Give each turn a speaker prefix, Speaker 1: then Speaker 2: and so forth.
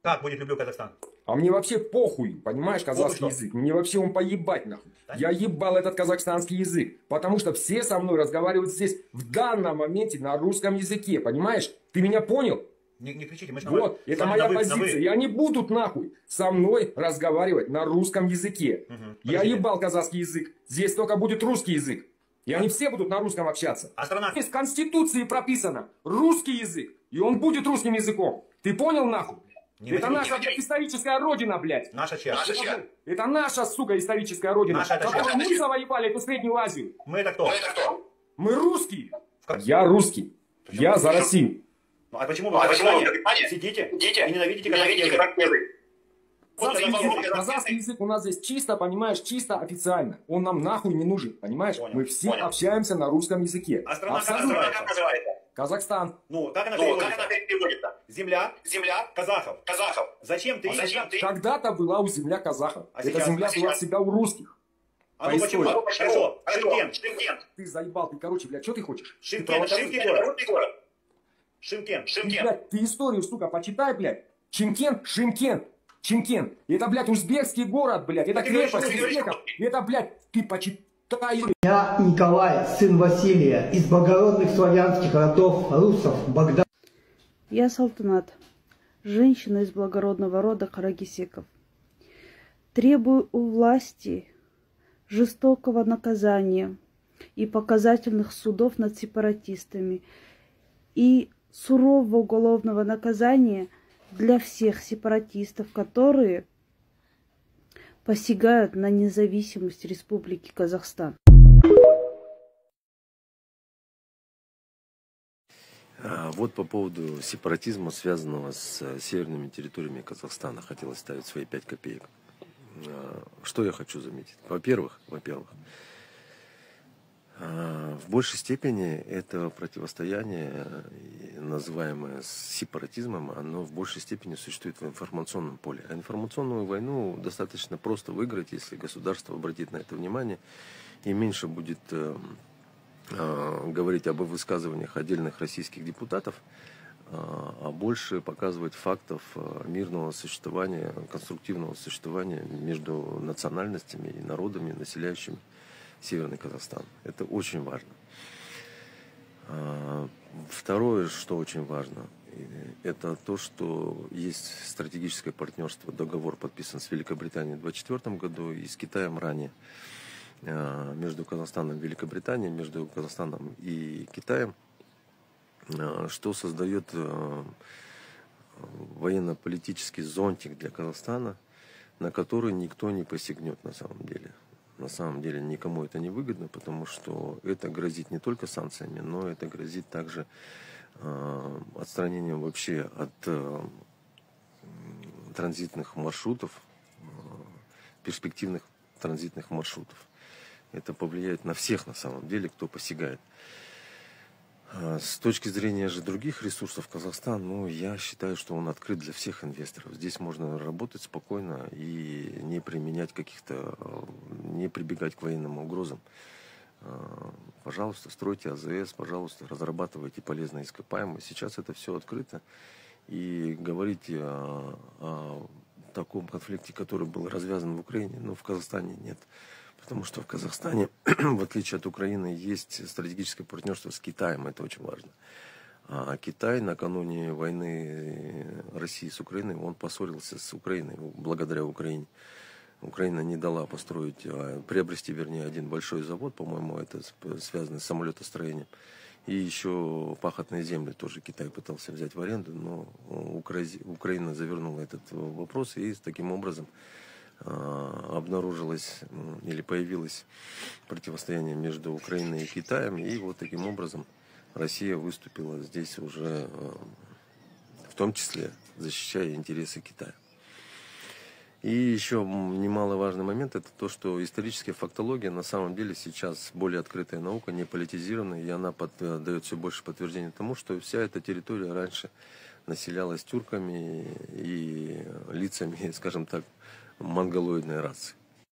Speaker 1: Как будет люблю Казахстан?
Speaker 2: А мне вообще похуй, понимаешь, казахский язык. Мне вообще он поебать нахуй. Да? Я ебал этот казахстанский язык. Потому что все со мной разговаривают здесь в данном моменте на русском языке, понимаешь? Ты меня понял?
Speaker 1: Не кричите, мы
Speaker 2: вот, это моя позиция. И они будут нахуй со мной разговаривать на русском языке. Я ебал казахский язык. Здесь только будет русский язык. И они все будут на русском общаться.
Speaker 1: А страна?
Speaker 2: Здесь в Конституции прописано русский язык. И он будет русским языком. Ты понял нахуй? Это наша историческая родина, блядь.
Speaker 1: Наша чья?
Speaker 2: Это наша, сука, историческая родина. Которую мы завоевали эту Среднюю Азию.
Speaker 1: Мы это кто?
Speaker 2: Мы русские. Я русский. Я за Россию.
Speaker 1: Ну, а почему вы сидите и ненавидите казахский язык?
Speaker 2: Казахский язык у нас здесь чисто, понимаешь, чисто официально. Он нам нахуй не нужен, понимаешь? Мы все общаемся на русском языке.
Speaker 1: А страна как называется?
Speaker 2: Казахстан.
Speaker 1: Ну, как она переводится? Земля казахов. Зачем ты?
Speaker 2: Когда-то была у земля казахов. Эта земля была всегда у русских.
Speaker 1: А ну почему? Хорошо. Шымкент.
Speaker 2: Ты заебал, ты, короче, блядь, что ты хочешь?
Speaker 1: Шымкент.
Speaker 2: Блядь, ты историю, сука, почитай, блядь. Шымкент. Это, блядь, узбекский город, блядь. Это крепость узбеков. Это, блядь, ты почитай.
Speaker 3: Я Николай, сын Василия, из благородных славянских родов русов, Богдан.
Speaker 4: Я Салтанат, женщина из благородного рода Карагисеков. Требую у власти жестокого наказания и показательных судов над сепаратистами и сурового уголовного наказания для всех сепаратистов, которые посягают на независимость Республики Казахстан.
Speaker 5: Вот по поводу сепаратизма, связанного с северными территориями Казахстана, хотелось ставить свои 5 копеек. Что я хочу заметить? Во-первых, в большей степени это противостояние, называемое сепаратизмом, оно в большей степени существует в информационном поле. А информационную войну достаточно просто выиграть, если государство обратит на это внимание и меньше будет говорить об высказываниях отдельных российских депутатов, а больше показывать фактов мирного существования, конструктивного существования между национальностями и народами, населяющими Северный Казахстан. Это очень важно. Второе, что очень важно, это то, что есть стратегическое партнерство, договор подписан с Великобританией в 2024 году и с Китаем ранее. Между Казахстаном и Великобританией, между Казахстаном и Китаем, что создает военно-политический зонтик для Казахстана, на который никто не посягнет на самом деле. На самом деле никому это не выгодно, потому что это грозит не только санкциями, но это грозит также отстранением вообще от транзитных маршрутов, перспективных транзитных маршрутов. Это повлияет на всех на самом деле, кто посягает. С точки зрения же других ресурсов Казахстан, ну, я считаю, что он открыт для всех инвесторов. Здесь можно работать спокойно и не применять каких-то, не прибегать к военным угрозам. Пожалуйста, стройте АЗС, пожалуйста, разрабатывайте полезные ископаемые. Сейчас это все открыто. И говорить о таком конфликте, который был развязан в Украине, но в Казахстане нет. Потому что в Казахстане, в отличие от Украины, есть стратегическое партнерство с Китаем, это очень важно. А Китай накануне войны России с Украиной, он поссорился с Украиной, благодаря Украине. Украина не дала приобрести, вернее, один большой завод, по-моему, это связано с самолетостроением. И еще пахотные земли тоже Китай пытался взять в аренду, но Украина завернула этот вопрос, и таким образом обнаружилось или появилось противостояние между Украиной и Китаем, и вот таким образом Россия выступила здесь уже, в том числе, защищая интересы Китая. И еще немаловажный момент, это то, что историческая фактология на самом деле сейчас более открытая наука, не политизированная, и она дает все больше подтверждения тому, что вся эта территория раньше населялась тюрками и лицами, скажем так, монголоидной расы.